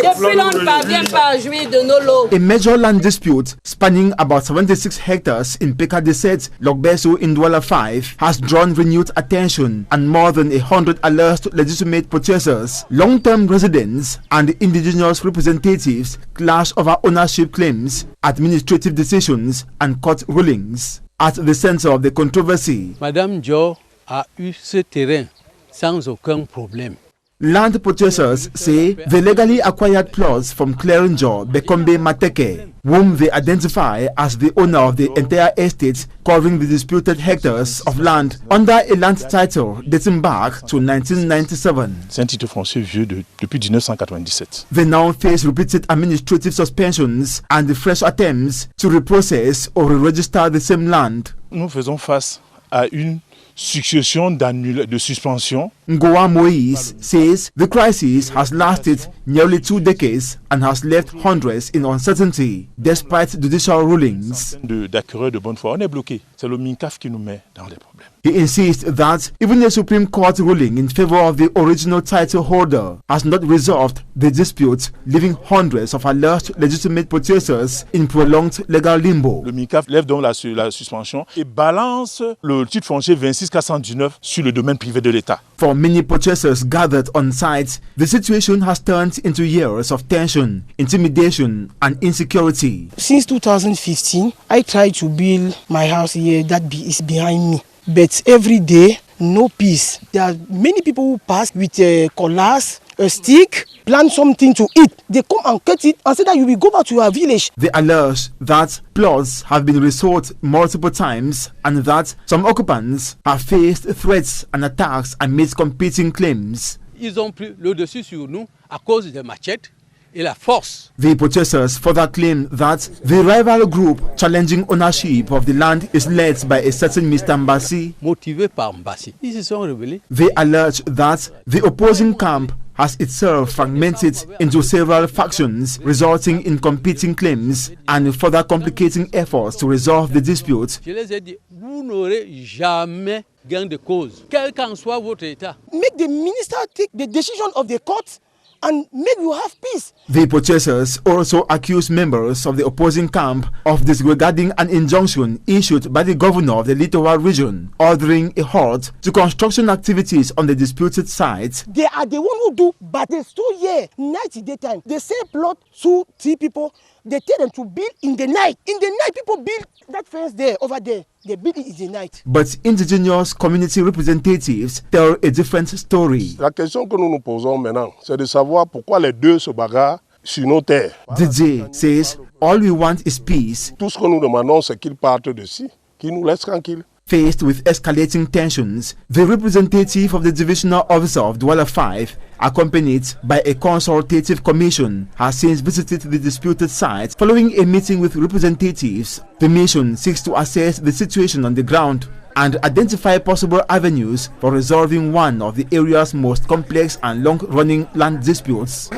Depuis là, on ne parvient pas à jouir de nos lots. A major land dispute spanning about 76 hectares in Pekadeset, Logbeso in Douala 5 has drawn renewed attention, and more than 100 alerts to legitimate purchasers, long-term residents and indigenous representatives clash over ownership claims, administrative decisions and court rulings. At the center of the controversy, Madame Jo a eu ce terrain sans aucun problème. Land purchasers say they legally acquired plots from Clearinjo Bekombe Mateke, whom they identify as the owner of the entire estate covering the disputed hectares of land under a land title dating back to 1997. C'est un titre foncier vieux depuis 1997. They now face repeated administrative suspensions and fresh attempts to reprocess or re-register the same land. Nous faisons face à une succession de suspensions. Ngoa Moise says the crisis has lasted nearly 2 decades and has left hundreds in uncertainty despite judicial rulings. D'acquéreurs de bonne foi, on est bloqué. C'est le MINCAF qui nous met dans les problèmes. He insists that even a Supreme Court ruling in favor of the original title holder has not resolved the dispute, leaving hundreds of alleged legitimate purchasers in prolonged legal limbo. Le MINCAF lève donc la suspension et balance le titre foncier 26419 sur le domaine privé de l'État. For many purchasers gathered on site, the situation has turned into years of tension, intimidation and insecurity. Since 2015, I tried to build my house here that is behind me. But every day, no peace. There are many people who pass with a cutlass, a stick, plant something to eat. They come and cut it and say that you will go back to your village. They allege that plots have been resold multiple times and that some occupants have faced threats and attacks amidst competing claims. Ils ont pris le dessus sur nous à cause des machettes et la force. The purchasers further claim that the rival group challenging ownership of the land is led by a certain Mr. Mbasi. Motivé par Mbasi. Ils se sont rebellés. They allege that the opposing camp has itself fragmented into several factions, resulting in competing claims and further complicating efforts to resolve the dispute. Je les ai dit, vous n'aurez jamais gain de cause, quel qu'en soit votre état. Make the minister take the decision of the court and make you have peace. The purchasers also accuse members of the opposing camp of disregarding an injunction issued by the governor of the Littoral region, ordering a halt to construction activities on the disputed site. They are the one who do, but they still here, night daytime. They say plot 2-3 people, they tell them to build in the night. In the night, people build that fence there, over there. They build it in the night. But indigenous community representatives tell a different story. La question que nous nous posons maintenant, c'est de savoir pourquoi les deux se bagarrent sur nos terres. DJ says, all we want is peace. Tout ce que nous demandons, c'est qu'ils partent d'ici, qu'ils nous laissent tranquilles. Faced with escalating tensions, the representative of the divisional officer of Douala 5, accompanied by a consultative commission, has since visited the disputed site. Following a meeting with representatives, the mission seeks to assess the situation on the ground and identify possible avenues for resolving one of the area's most complex and long-running land disputes.